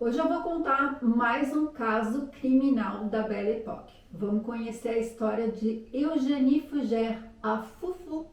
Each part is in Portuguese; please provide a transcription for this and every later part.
Hoje eu vou contar mais um caso criminal da Belle Époque. Vamos conhecer a história de Eugénie Fougère, a Fufu.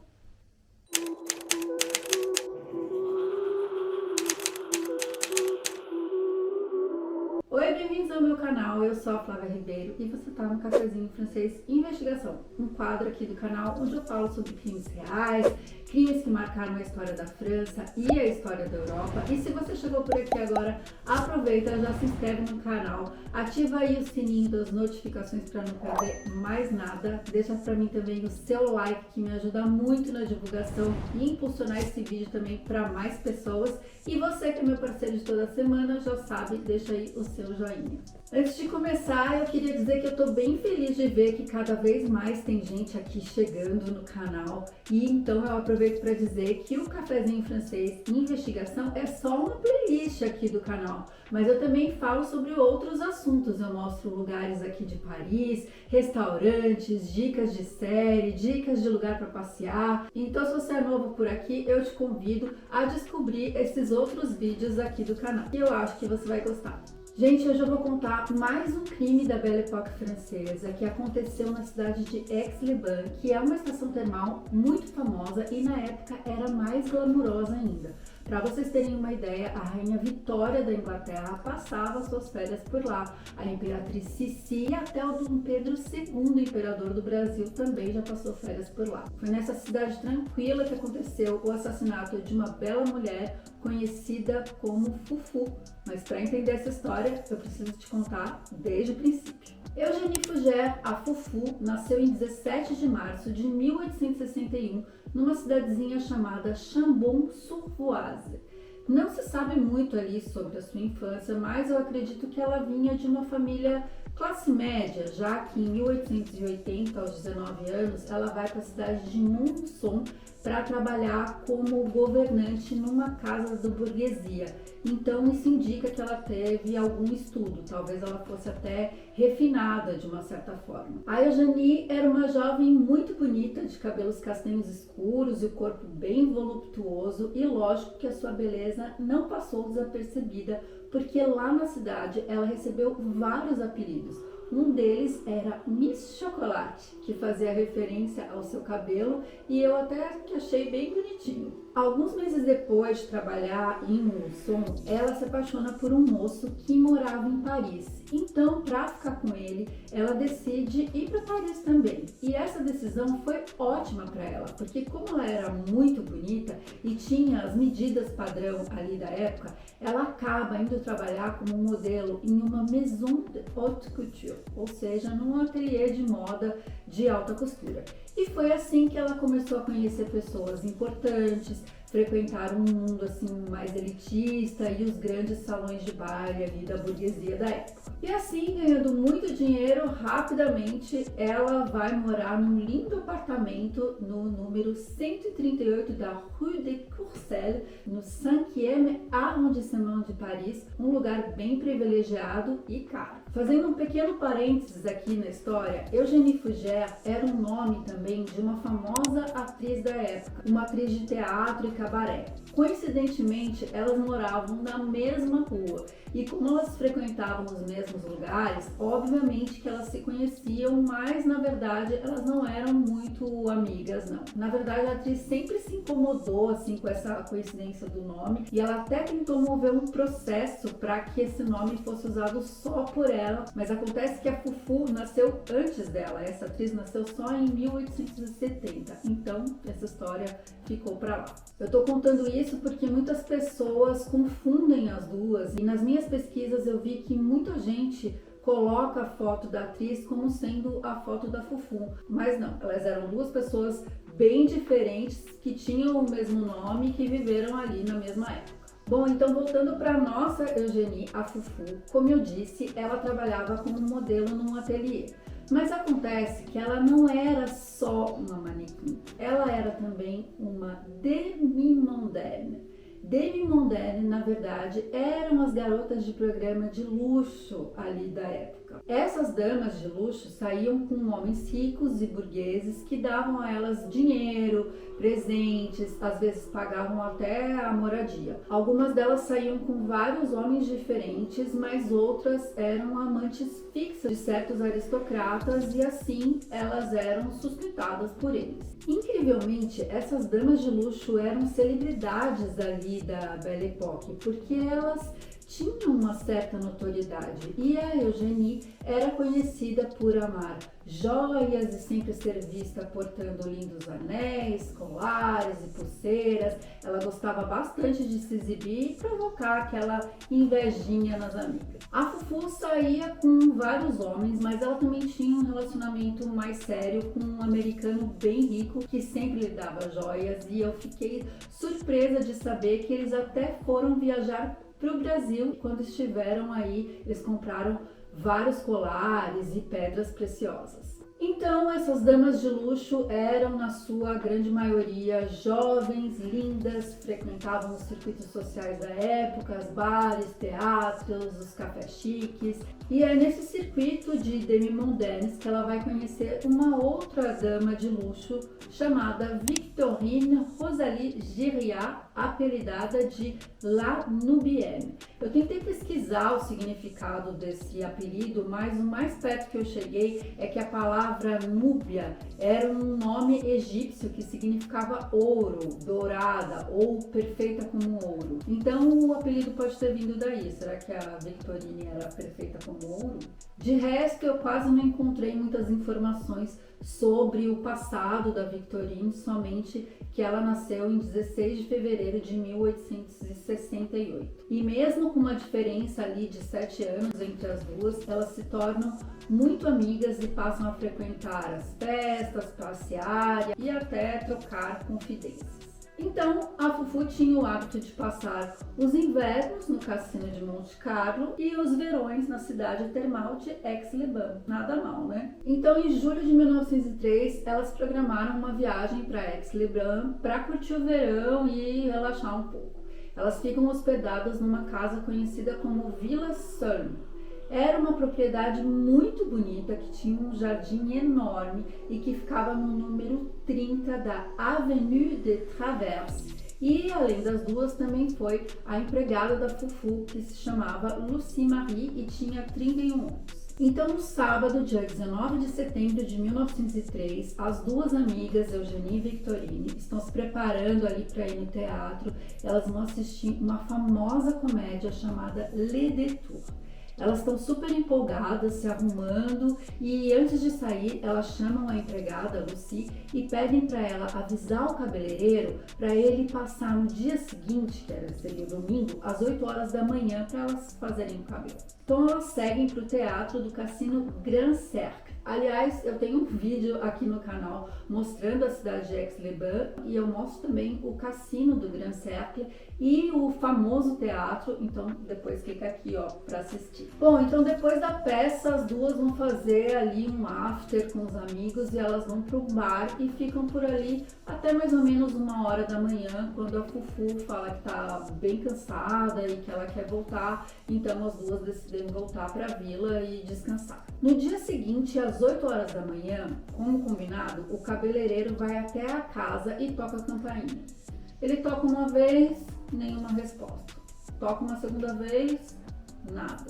Oi, bem-vindos ao meu canal, eu sou a Flávia Ribeiro e você está no Cafezinho Francês Investigação, um quadro aqui do canal onde eu falo sobre crimes reais, crimes que marcaram a história da França e a história da Europa. E se você chegou por aqui agora, aproveita, já se inscreve no canal, ativa aí o sininho das notificações para não perder mais nada, deixa para mim também o seu like que me ajuda muito na divulgação e impulsionar esse vídeo também para mais pessoas. E você que é meu parceiro de toda semana já sabe, deixa aí o seu joinha. Antes de começar, eu queria dizer que eu tô bem feliz de ver que cada vez mais tem gente aqui chegando no canal. E então eu aproveito para dizer que o Cafezinho Francês Investigação é só uma playlist aqui do canal. Mas eu também falo sobre outros assuntos. Eu mostro lugares aqui de Paris, restaurantes, dicas de série, dicas de lugar para passear. Então se você é novo por aqui, eu te convido a descobrir esses outros vídeos aqui do canal. E eu acho que você vai gostar. Gente, hoje eu vou contar mais um crime da Belle Époque francesa que aconteceu na cidade de Aix-les-Bains, que é uma estação termal muito famosa e na época era mais glamurosa ainda. Para vocês terem uma ideia, a rainha Vitória da Inglaterra passava suas férias por lá. A imperatriz Sissi e até o Dom Pedro II, imperador do Brasil, também já passou férias por lá. Foi nessa cidade tranquila que aconteceu o assassinato de uma bela mulher conhecida como Fufu. Mas para entender essa história, eu preciso te contar desde o princípio. Eugénie Fougère, a Fufu, nasceu em 17 de março de 1861 numa cidadezinha chamada Chambon-sur-Oise. Não se sabe muito ali sobre a sua infância, mas eu acredito que ela vinha de uma família classe média, já que em 1880, aos 19 anos, ela vai para a cidade de Monson para trabalhar como governante numa casa da burguesia. Então isso indica que ela teve algum estudo, talvez ela fosse até refinada de uma certa forma. A Eugénie era uma jovem muito bonita, de cabelos castanhos escuros e o corpo bem voluptuoso, e lógico que a sua beleza não passou desapercebida, porque lá na cidade ela recebeu vários apelidos. Um deles era Miss Chocolate, que fazia referência ao seu cabelo, e eu até que achei bem bonitinho. Alguns meses depois de trabalhar em Monson, ela se apaixona por um moço que morava em Paris. Então, para ficar com ele, ela decide ir para Paris também. E essa decisão foi ótima para ela, porque como ela era muito bonita e tinha as medidas padrão ali da época, ela acaba indo trabalhar como modelo em uma maison de haute couture, ou seja, num ateliê de moda de alta costura. E foi assim que ela começou a conhecer pessoas importantes, frequentar um mundo assim mais elitista e os grandes salões de baile ali da burguesia da época. E assim, ganhando muito dinheiro, rapidamente ela vai morar num lindo apartamento no número 138 da Rue de Courcelles, no 5e arrondissement de Paris, um lugar bem privilegiado e caro. Fazendo um pequeno parênteses aqui na história, Eugénie Fougère era um nome também de uma famosa atriz da época, uma atriz de teatro e cabaré. Coincidentemente, elas moravam na mesma rua e como elas frequentavam os mesmos lugares, obviamente que elas se conheciam, mas na verdade elas não eram muito amigas, não. Na verdade, a atriz sempre se incomodou assim com essa coincidência do nome e ela até tentou mover um processo para que esse nome fosse usado só por ela, mas acontece que a Fufu nasceu antes dela. Essa atriz nasceu só em 1870, então essa história ficou para lá. Eu tô contando isso porque muitas pessoas confundem as duas e nas minhas pesquisas eu vi que muita gente coloca a foto da atriz como sendo a foto da Fufu, mas não, elas eram duas pessoas bem diferentes que tinham o mesmo nome e que viveram ali na mesma época. Bom, então voltando para nossa Eugénie, a Fufu, como eu disse, ela trabalhava como modelo num ateliê. Mas acontece que ela não era só uma manequim, ela era também uma demi-mondaine. Demi Mondaine, na verdade, eram as garotas de programa de luxo ali da época. Essas damas de luxo saíam com homens ricos e burgueses que davam a elas dinheiro, presentes, às vezes pagavam até a moradia. Algumas delas saíam com vários homens diferentes, mas outras eram amantes fixas de certos aristocratas e assim elas eram sustentadas por eles. Incrivelmente, essas damas de luxo eram celebridades ali da Belle Époque, porque elas tinham uma certa notoriedade e a Eugénie era conhecida por amar joias e sempre ser vista portando lindos anéis, colares e pulseiras. Ela gostava bastante de se exibir e provocar aquela invejinha nas amigas. A Fufu saía com vários homens, mas ela também tinha um relacionamento mais sério com um americano bem rico que sempre lhe dava joias, e eu fiquei surpresa de saber que eles até foram viajar para o Brasil. Quando estiveram aí, eles compraram vários colares e pedras preciosas. Então, essas damas de luxo eram, na sua grande maioria, jovens, lindas, frequentavam os circuitos sociais da época, os bares, teatros, os cafés chiques. E é nesse circuito de Demi Mondaine que ela vai conhecer uma outra dama de luxo chamada Victorine Rosalie Gériat, apelidada de La Nubienne. Eu tentei pesquisar o significado desse apelido, mas o mais perto que eu cheguei é que a palavra Núbia era um nome egípcio que significava ouro, dourada ou perfeita como ouro. Então o apelido pode ter vindo daí. Será que a Victorine era perfeita como ouro? De resto, eu quase não encontrei muitas informações sobre o passado da Victorine, somente que ela nasceu em 16 de fevereiro de 1868. E mesmo com uma diferença ali de 7 anos entre as duas, elas se tornam muito amigas e passam a frequentar as festas, passear e até trocar confidências. Então, a Fufu tinha o hábito de passar os invernos no cassino de Monte Carlo e os verões na cidade termal de Aix-les-Bains. Nada mal, né? Então, em julho de 1903, elas programaram uma viagem para Aix-les-Bains para curtir o verão e relaxar um pouco. Elas ficam hospedadas numa casa conhecida como Villa Sœur. Era uma propriedade muito bonita que tinha um jardim enorme e que ficava no número 30 da Avenue de Traverse. E além das duas, também foi a empregada da Fufu, que se chamava Lucie Marie e tinha 31 anos. Então, no sábado, dia 19 de setembro de 1903, as duas amigas, Eugénie e Victorine, estão se preparando ali para ir no teatro. Elas vão assistir uma famosa comédia chamada Les Détours. Elas estão super empolgadas, se arrumando, e antes de sair, elas chamam a empregada, Lucie, e pedem para ela avisar o cabeleireiro para ele passar no dia seguinte, que seria o domingo, às 8 horas da manhã, para elas fazerem o cabelo. Então elas seguem para o teatro do Cassino Grand Cercle. Aliás, eu tenho um vídeo aqui no canal mostrando a cidade de Aix-les-Bains e eu mostro também o cassino do Grand Cercle e o famoso teatro, então depois clica aqui, ó, para assistir. Bom, então depois da peça, as duas vão fazer ali um after com os amigos e elas vão pro bar e ficam por ali até mais ou menos 1 hora da manhã, quando a Fufu fala que tá bem cansada e que ela quer voltar, então as duas decidem voltar para a vila e descansar. No dia seguinte, às 8 horas da manhã, como combinado, o cabeleireiro vai até a casa e toca a campainha. Ele toca uma vez, nenhuma resposta. Toca uma segunda vez, nada.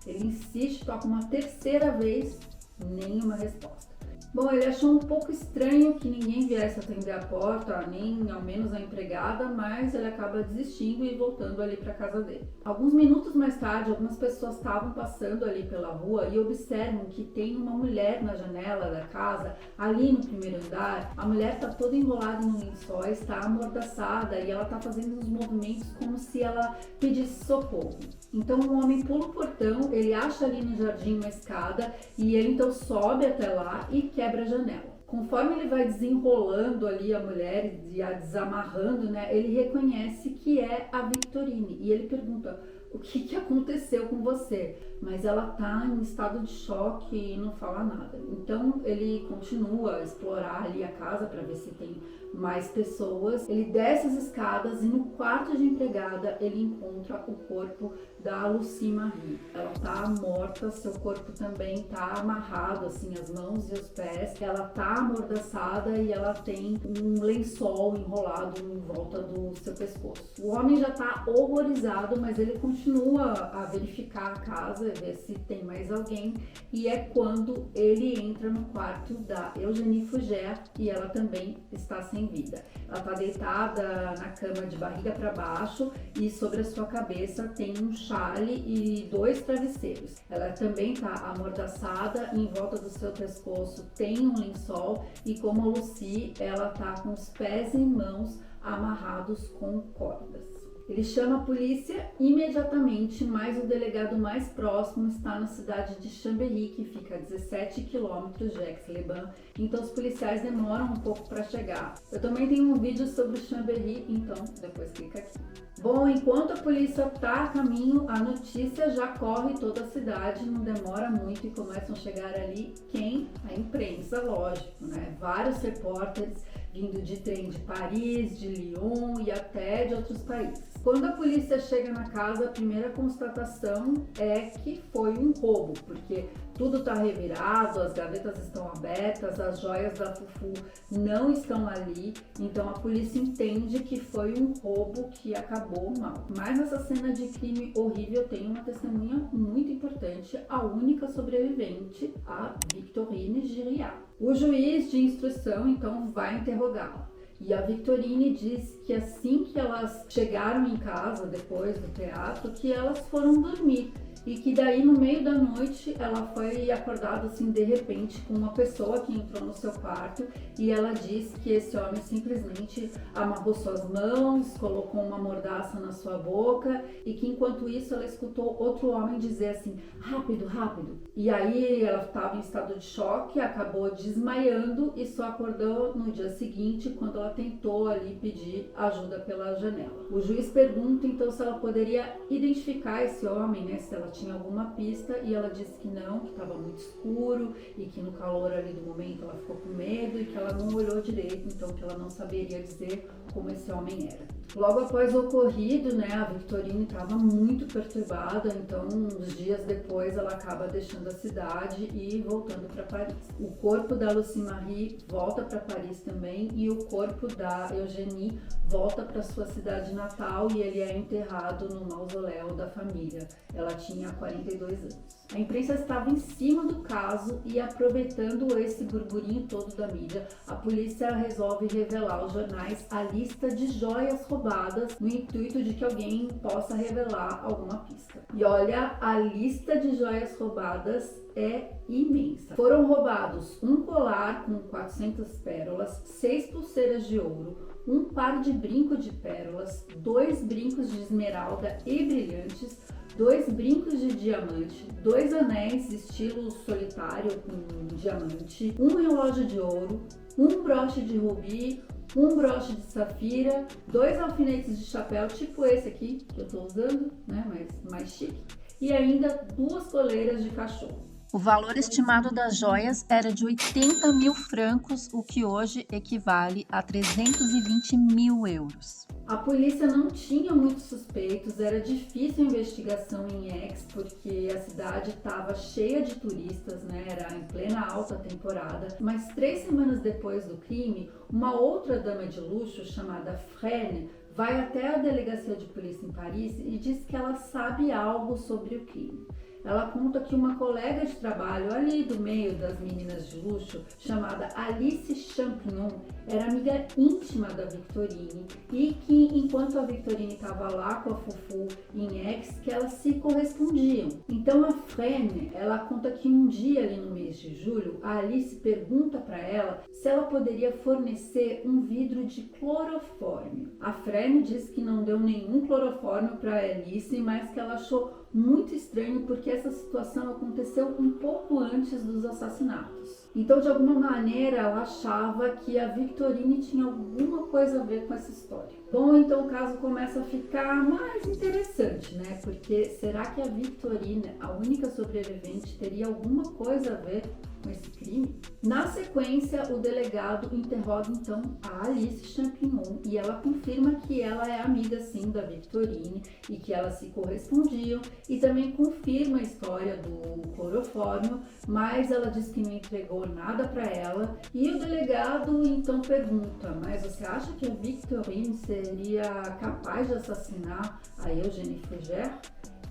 Ele insiste, toca uma terceira vez, nenhuma resposta. Bom, ele achou um pouco estranho que ninguém viesse atender a porta, nem ao menos a empregada, mas ele acaba desistindo e voltando ali para casa dele. Alguns minutos mais tarde, algumas pessoas estavam passando ali pela rua e observam que tem uma mulher na janela da casa, ali no primeiro andar. A mulher está toda enrolada em lençóis, está amordaçada e ela está fazendo uns movimentos como se ela pedisse socorro. Então o homem pula o portão, ele acha ali no jardim uma escada e ele então sobe até lá e quebra a janela. Conforme ele vai desenrolando ali a mulher e a desamarrando, né, ele reconhece que é a Victorine e ele pergunta: o que aconteceu com você? Mas ela tá em estado de choque e não fala nada. Então ele continua a explorar ali a casa para ver se tem mais pessoas. Ele desce as escadas e no quarto de empregada ele encontra o corpo da Lucy Marie. Ela tá morta, seu corpo também tá amarrado, assim, as mãos e os pés. Ela tá amordaçada e ela tem um lençol enrolado em volta do seu pescoço. O homem já tá horrorizado, mas ele continua a verificar a casa, ver se tem mais alguém, e é quando ele entra no quarto da Eugénie Fougère e ela também está sem vida. Ela tá deitada na cama de barriga para baixo e sobre a sua cabeça tem um chale e 2 travesseiros. Ela também tá amordaçada, em volta do seu pescoço tem um lençol e como a Lucy, ela tá com os pés e mãos amarrados com cordas. Ele chama a polícia imediatamente, mas o delegado mais próximo está na cidade de Chambéry, que fica a 17 quilômetros de Aix-les-Bains, então os policiais demoram um pouco para chegar. Eu também tenho um vídeo sobre Chambéry, então depois clica aqui. Bom, enquanto a polícia está a caminho, a notícia já corre toda a cidade, não demora muito e começam a chegar ali quem? A imprensa, lógico, né? Vários repórteres vindo de trem de Paris, de Lyon e até de outros países. Quando a polícia chega na casa, a primeira constatação é que foi um roubo, porque tudo está revirado, as gavetas estão abertas, as joias da Fufu não estão ali, então a polícia entende que foi um roubo que acabou mal. Mas nessa cena de crime horrível tem uma testemunha muito importante, a única sobrevivente, a Victorine Giriard. O juiz de instrução então vai interrogá-la. E a Victorine diz que assim que elas chegaram em casa, depois do teatro, que elas foram dormir. E que daí no meio da noite ela foi acordada assim de repente com uma pessoa que entrou no seu quarto e ela disse que esse homem simplesmente amarrou suas mãos, colocou uma mordaça na sua boca e que enquanto isso ela escutou outro homem dizer assim, rápido, rápido. E aí ela estava em estado de choque, acabou desmaiando e só acordou no dia seguinte quando ela tentou ali pedir ajuda pela janela. O juiz pergunta então se ela poderia identificar esse homem, né, se ela tinha alguma pista e ela disse que não, que estava muito escuro e que no calor ali do momento ela ficou com medo e que ela não olhou direito, então que ela não saberia dizer como esse homem era. Logo após o ocorrido, né, a Victorine estava muito perturbada, então uns dias depois ela acaba deixando a cidade e voltando para Paris. O corpo da Lucy Marie volta para Paris também e o corpo da Eugénie volta para sua cidade natal e ele é enterrado no mausoléu da família. Ela tinha 42 anos. A imprensa estava em cima do caso e aproveitando esse burburinho todo da mídia, a polícia resolve revelar aos jornais a lista de joias roubadas no intuito de que alguém possa revelar alguma pista. E olha, a lista de joias roubadas é imensa. Foram roubados um colar com 400 pérolas, 6 pulseiras de ouro, um par de brinco de pérolas, 2 brincos de esmeralda e brilhantes, 2 brincos de diamante, 2 anéis estilo solitário com diamante, um relógio de ouro, um broche de rubi, um broche de safira, 2 alfinetes de chapéu, tipo esse aqui que eu tô usando, né, mas mais chique, e ainda 2 coleiras de cachorro. O valor estimado das joias era de 80 mil francos, o que hoje equivale a 320 mil euros. A polícia não tinha muitos suspeitos, era difícil a investigação em Aix, porque a cidade estava cheia de turistas, né? Era em plena alta temporada. Mas 3 semanas depois do crime, uma outra dama de luxo chamada Fresne vai até a delegacia de polícia em Paris e diz que ela sabe algo sobre o crime. Ela conta que uma colega de trabalho ali do meio das meninas de luxo, chamada Alice Champignon, era amiga íntima da Victorine e que enquanto a Victorine estava lá com a Fufu em Aix, que elas se correspondiam. Então a Fresne, ela conta que um dia ali no mês de julho, a Alice pergunta para ela se ela poderia fornecer um vidro de clorofórmio. A Fresne diz que não deu nenhum clorofórmio para Alice, mas que ela achou muito estranho porque essa situação aconteceu um pouco antes dos assassinatos. Então, de alguma maneira, ela achava que a Victorine tinha alguma coisa a ver com essa história. Bom, então o caso começa a ficar mais interessante, né? Porque será que a Victorine, a única sobrevivente, teria alguma coisa a ver com esse crime? Na sequência, o delegado interroga então a Alice Champignon e ela confirma que ela é amiga sim da Victorine e que elas se correspondiam, e também confirma a história do clorofórmio, mas ela diz que não entregou nada para ela. E o delegado então pergunta: mas você acha que a Victorine seria capaz de assassinar a Eugénie Fougère?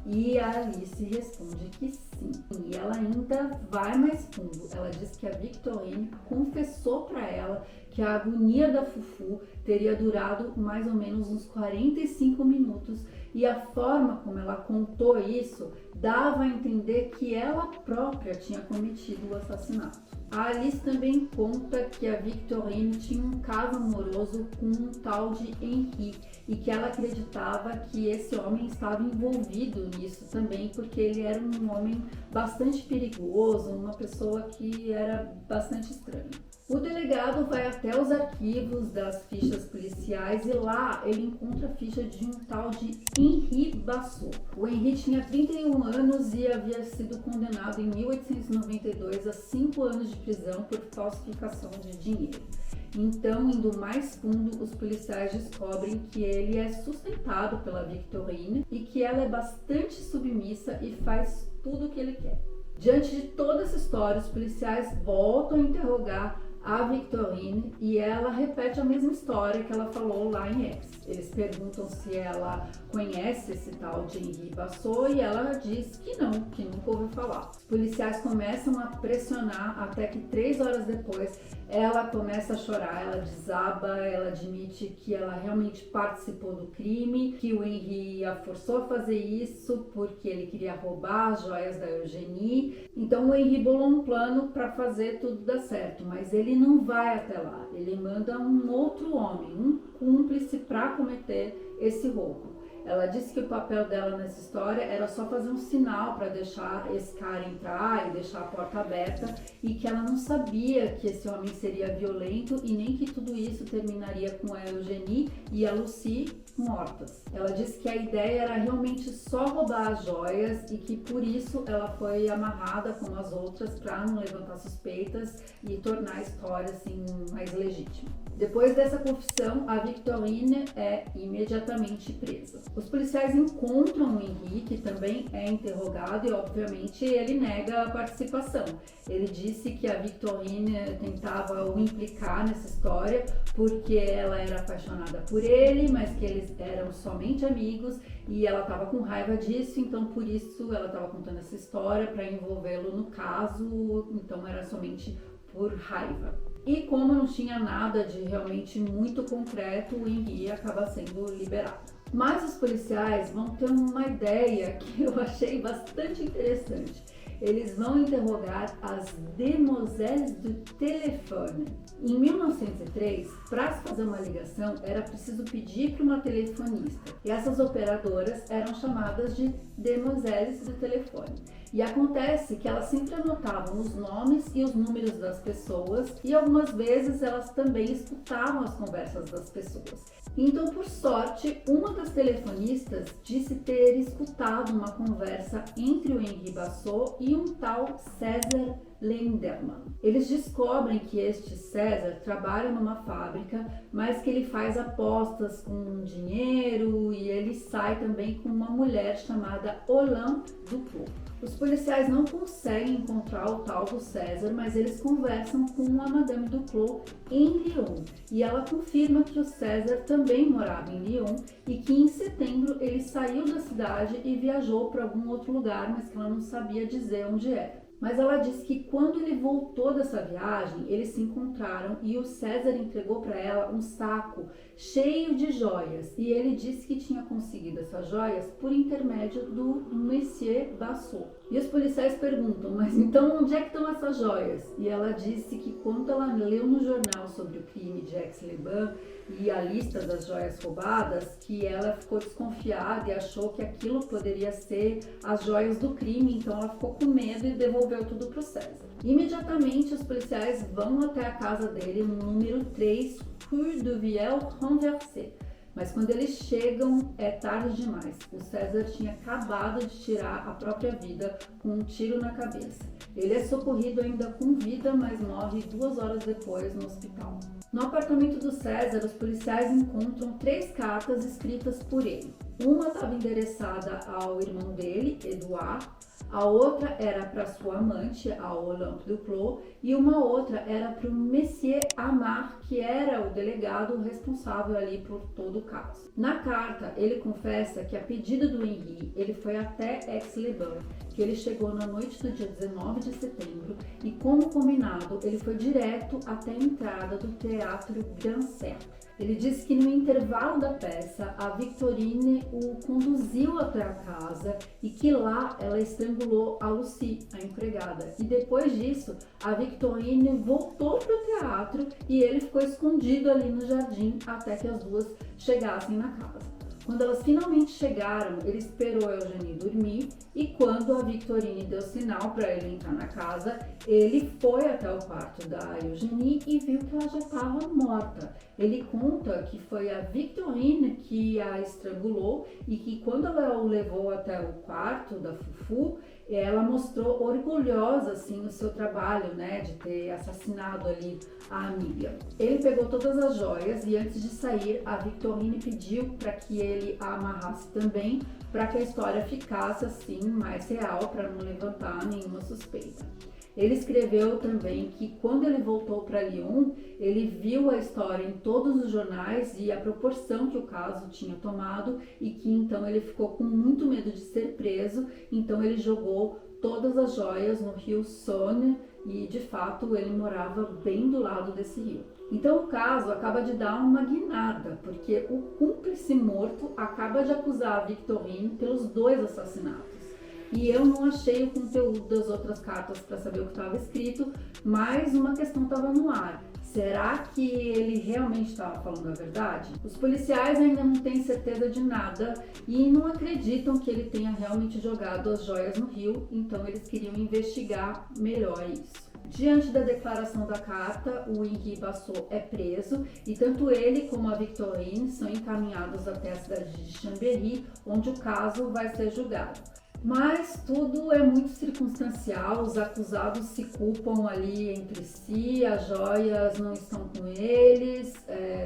E a Alice responde que sim. E ela ainda vai mais fundo. Ela diz que a Victorine confessou para ela que a agonia da Fufu teria durado mais ou menos uns 45 minutos, e a forma como ela contou isso dava a entender que ela própria tinha cometido o assassinato. A Alice também conta que a Victorine tinha um caso amoroso com um tal de Henri e que ela acreditava que esse homem estava envolvido nisso também, porque ele era um homem bastante perigoso, uma pessoa que era bastante estranha. O delegado vai até os arquivos das fichas policiais e lá ele encontra a ficha de um tal de Henri Bassot. O Henri tinha 31 anos e havia sido condenado em 1892 a 5 anos de prisão por falsificação de dinheiro. Então, indo mais fundo, os policiais descobrem que ele é sustentado pela Victorine e que ela é bastante submissa e faz tudo o que ele quer. Diante de toda essa história, os policiais voltam a interrogar a Victorine e ela repete a mesma história que ela falou lá em X. Eles perguntam se ela conhece esse tal de Henri Bassot e ela diz que não, que nunca ouviu falar. Os policiais começam a pressionar até que 3 horas depois ela começa a chorar, ela desaba, ela admite que ela realmente participou do crime, que o Henri a forçou a fazer isso porque ele queria roubar as joias da Eugénie. Então o Henri bolou um plano para fazer tudo dar certo, mas ele não vai até lá, ele manda um outro homem, um cúmplice, para cometer esse roubo. Ela disse que o papel dela nessa história era só fazer um sinal para deixar esse cara entrar e deixar a porta aberta, e que ela não sabia que esse homem seria violento e nem que tudo isso terminaria com a Eugénie e a Lucie mortas. Ela disse que a ideia era realmente só roubar as joias e que por isso ela foi amarrada como as outras para não levantar suspeitas e tornar a história assim mais legítima. Depois dessa confissão, a Victorine é imediatamente presa. Os policiais encontram o Henri, que também é interrogado, e obviamente ele nega a participação. Ele disse que a Victorine tentava o implicar nessa história porque ela era apaixonada por ele, mas que eles eram somente amigos e ela estava com raiva disso, então por isso ela estava contando essa história para envolvê-lo no caso, então era somente por raiva. E como não tinha nada de realmente muito concreto, o Henri acaba sendo liberado. Mas os policiais vão ter uma ideia que eu achei bastante interessante. Eles vão interrogar as demoiselles do telefone. Em 1903, para se fazer uma ligação, era preciso pedir para uma telefonista. E essas operadoras eram chamadas de demoiselles do telefone. E acontece que elas sempre anotavam os nomes e os números das pessoas e algumas vezes elas também escutavam as conversas das pessoas. Então, por sorte, uma das telefonistas disse ter escutado uma conversa entre o Henri Bassot e um tal César Lenderman. Eles descobrem que este César trabalha numa fábrica, mas que ele faz apostas com dinheiro e ele sai também com uma mulher chamada Olympe Duclos. Os policiais não conseguem encontrar o tal do César, mas eles conversam com a Madame Duclos em Lyon e ela confirma que o César também morava em Lyon e que em setembro ele saiu da cidade e viajou para algum outro lugar, mas que ela não sabia dizer onde era. Mas ela disse que quando ele voltou dessa viagem, eles se encontraram e o César entregou para ela um saco cheio de joias. E ele disse que tinha conseguido essas joias por intermédio do Monsieur Bassot. E os policiais perguntam, mas então onde é que estão essas joias? E ela disse que quando ela leu no jornal sobre o crime de Aix-les-Bains e a lista das joias roubadas, que ela ficou desconfiada e achou que aquilo poderia ser as joias do crime, então ela ficou com medo e devolveu tudo para o César. Imediatamente os policiais vão até a casa dele no número 3, Rue de Viel Renversé. Mas quando eles chegam, é tarde demais. O César tinha acabado de tirar a própria vida com um tiro na cabeça. Ele é socorrido ainda com vida, mas morre 2 horas depois no hospital. No apartamento do César, os policiais encontram 3 cartas escritas por ele. Uma estava endereçada ao irmão dele, Edouard. A outra era para sua amante, a Olympe Duclos, e uma outra era para o Monsieur Amar, que era o delegado responsável ali por todo o caso. Na carta, ele confessa que a pedido do Henri, ele foi até Aix-les-Bains, que ele chegou na noite do dia 19 de setembro e, como combinado, ele foi direto até a entrada do Teatro Grand Cercle. Ele disse que no intervalo da peça, a Victorine o conduziu até a casa e que lá ela estrangulou a Lucie, a empregada. E depois disso, a Victorine voltou para o teatro e ele ficou escondido ali no jardim até que as duas chegassem na casa. Quando elas finalmente chegaram, ele esperou a Eugénie dormir e quando a Victorine deu sinal para ele entrar na casa, ele foi até o quarto da Eugénie e viu que ela já estava morta. Ele conta que foi a Victorine que a estrangulou e que quando ela o levou até o quarto da Fufu, ela mostrou orgulhosa assim o seu trabalho, né, de ter assassinado ali a amiga. Ele pegou todas as joias e antes de sair, a Victorine pediu para que ele a amarrasse também, para que a história ficasse assim mais real, para não levantar nenhuma suspeita. Ele escreveu também que quando ele voltou para Lyon, ele viu a história em todos os jornais e a proporção que o caso tinha tomado e que então ele ficou com muito medo de ser preso, então ele jogou todas as joias no rio Saône e de fato ele morava bem do lado desse rio. Então o caso acaba de dar uma guinada, porque o cúmplice morto acaba de acusar a Victorine pelos 2 assassinatos. E eu não achei o conteúdo das outras cartas para saber o que estava escrito, mas uma questão estava no ar. Será que ele realmente estava falando a verdade? Os policiais ainda não têm certeza de nada e não acreditam que ele tenha realmente jogado as joias no rio, então eles queriam investigar melhor isso. Diante da declaração da carta, o Henri Bassot é preso e tanto ele como a Victorine são encaminhados até a cidade de Chambéry, onde o caso vai ser julgado. Mas tudo é muito circunstancial, os acusados se culpam ali entre si, as joias não estão com eles,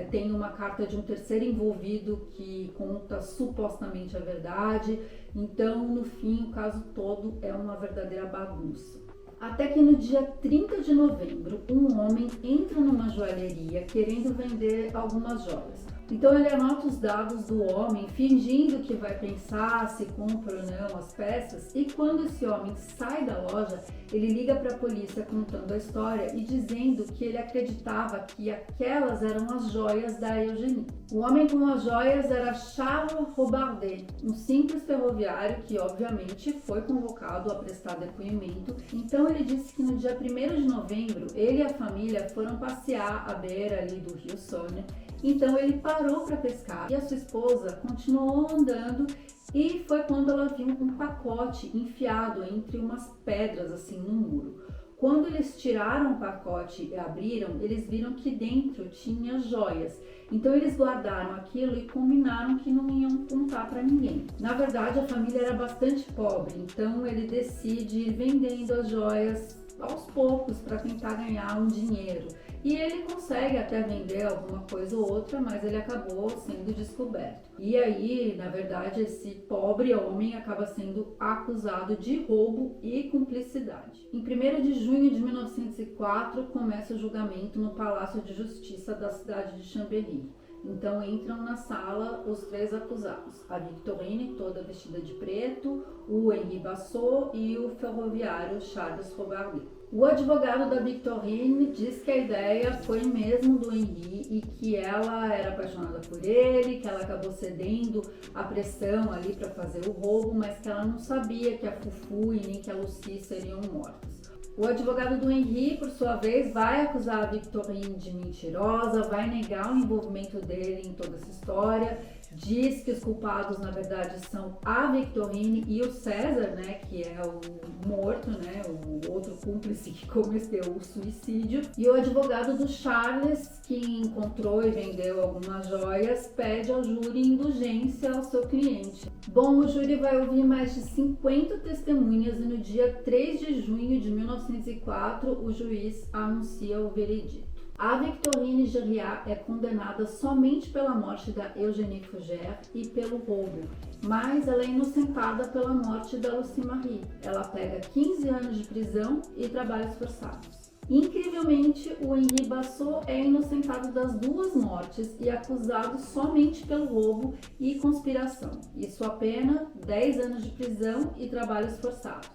tem uma carta de um terceiro envolvido que conta supostamente a verdade, então no fim o caso todo é uma verdadeira bagunça. Até que no dia 30 de novembro, um homem entra numa joalheria querendo vender algumas joias. Então ele anota os dados do homem, fingindo que vai pensar se compra ou não as peças, e quando esse homem sai da loja, ele liga para a polícia contando a história e dizendo que ele acreditava que aquelas eram as joias da Eugénie. O homem com as joias era Charles Robardet, um simples ferroviário que obviamente foi convocado a prestar depoimento. Então ele disse que no dia 1º de novembro, ele e a família foram passear à beira ali do rio Saône. Então ele parou para pescar e a sua esposa continuou andando e foi quando ela viu um pacote enfiado entre umas pedras assim no muro. Quando eles tiraram o pacote e abriram, eles viram que dentro tinha joias. Então eles guardaram aquilo e combinaram que não iam contar para ninguém. Na verdade, a família era bastante pobre, então ele decide ir vendendo as joias aos poucos para tentar ganhar um dinheiro. E ele consegue até vender alguma coisa ou outra, mas ele acabou sendo descoberto. E aí, na verdade, esse pobre homem acaba sendo acusado de roubo e cumplicidade. Em 1º de junho de 1904, começa o julgamento no Palácio de Justiça da cidade de Chambéry. Então entram na sala os 3 acusados, a Victorine, toda vestida de preto, o Henri Bassot e o ferroviário Charles Robardet. O advogado da Victorine diz que a ideia foi mesmo do Henri e que ela era apaixonada por ele, que ela acabou cedendo à pressão ali para fazer o roubo, mas que ela não sabia que a Fufu e nem que a Lucie seriam mortas. O advogado do Henri, por sua vez, vai acusar a Victorine de mentirosa, vai negar o envolvimento dele em toda essa história, diz que os culpados, na verdade, são a Victorine e o César, né, que é o morto, né, o outro cúmplice que cometeu o suicídio. E o advogado do Charles, que encontrou e vendeu algumas joias, pede ao júri indulgência ao seu cliente. Bom, o júri vai ouvir mais de 50 testemunhas e no dia 3 de junho de 1904, o juiz anuncia o veredito. A Victorine Gériat é condenada somente pela morte da Eugénie Fougère e pelo roubo, mas ela é inocentada pela morte da Lucie Marie. Ela pega 15 anos de prisão e trabalhos forçados. Incrivelmente, o Henri Bassot é inocentado das 2 mortes e acusado somente pelo roubo e conspiração. E sua pena, 10 anos de prisão e trabalhos forçados.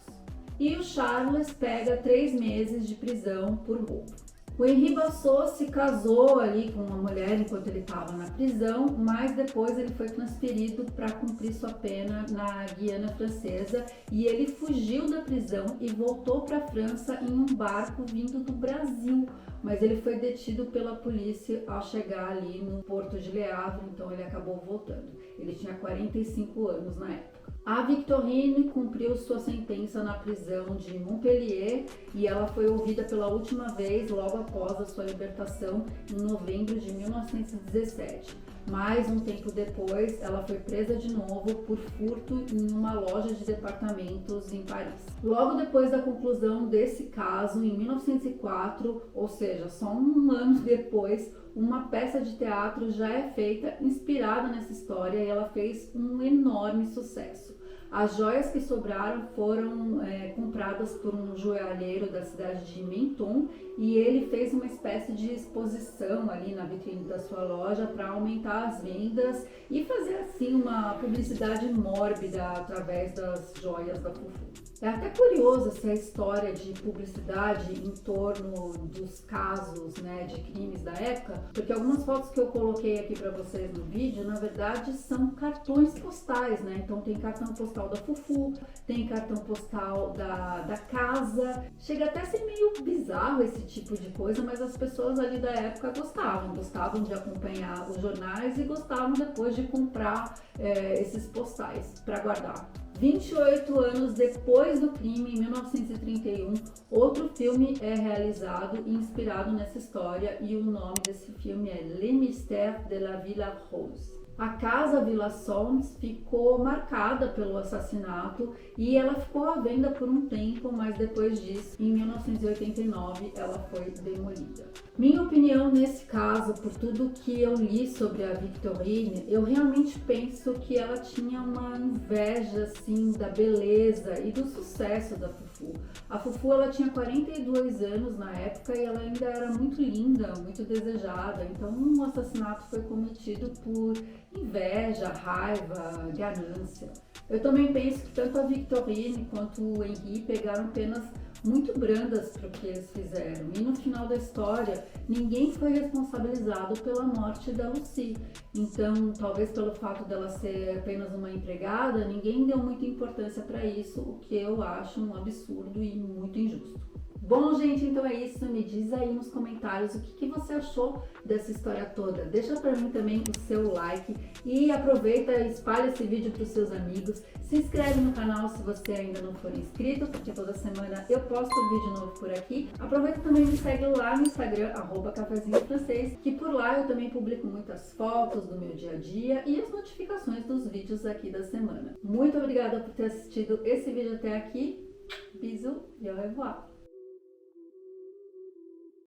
E o Charles pega 3 meses de prisão por roubo. O Henri Bassot se casou ali com uma mulher enquanto ele estava na prisão, mas depois ele foi transferido para cumprir sua pena na Guiana Francesa e ele fugiu da prisão e voltou para a França em um barco vindo do Brasil, mas ele foi detido pela polícia ao chegar ali no porto de Le Havre, então ele acabou voltando. Ele tinha 45 anos na época. A Victorine cumpriu sua sentença na prisão de Montpellier e ela foi ouvida pela última vez logo após a sua libertação em novembro de 1917. Mais um tempo depois, ela foi presa de novo por furto em uma loja de departamentos em Paris. Logo depois da conclusão desse caso, em 1904, ou seja, só um ano depois, uma peça de teatro já é feita inspirada nessa história e ela fez um enorme sucesso. As joias que sobraram foram compradas por um joalheiro da cidade de Menton e ele fez uma espécie de exposição ali na vitrine da sua loja para aumentar as vendas e fazer assim uma publicidade mórbida através das joias da Fufu. É até curioso essa história de publicidade em torno dos casos, né, de crimes da época, porque algumas fotos que eu coloquei aqui para vocês no vídeo, na verdade, são cartões postais, né? Então tem cartão postal da Fufu, tem cartão postal da casa. Chega até a ser meio bizarro esse tipo de coisa, mas as pessoas ali da época gostavam de acompanhar os jornais e gostavam depois de comprar esses postais para guardar. 28 anos depois do crime, em 1931, outro filme é realizado e inspirado nessa história e o nome desse filme é Les Mystères de la Villa Rose. A casa Villa Sons ficou marcada pelo assassinato e ela ficou à venda por um tempo, mas depois disso, em 1989, ela foi demolida. Minha opinião nesse caso, por tudo que eu li sobre a Victorine, eu realmente penso que ela tinha uma inveja assim da beleza e do sucesso da Fufu. A Fufu ela tinha 42 anos na época e ela ainda era muito linda, muito desejada, então um assassinato foi cometido por inveja, raiva, ganância. Eu também penso que tanto a Victorine quanto o Henri pegaram penas muito brandas para o que eles fizeram. E no final da história, ninguém foi responsabilizado pela morte da Lucie. Então, talvez pelo fato dela ser apenas uma empregada, ninguém deu muita importância para isso, o que eu acho um absurdo e muito injusto. Bom, gente, então é isso. Me diz aí nos comentários o que você achou dessa história toda. Deixa pra mim também o seu like e aproveita e espalha esse vídeo pros seus amigos. Se inscreve no canal se você ainda não for inscrito, porque toda semana eu posto vídeo novo por aqui. Aproveita também e me segue lá no Instagram, @cafezinhofrancês, que por lá eu também publico muitas fotos do meu dia a dia e as notificações dos vídeos aqui da semana. Muito obrigada por ter assistido esse vídeo até aqui. Bisous e au revoir!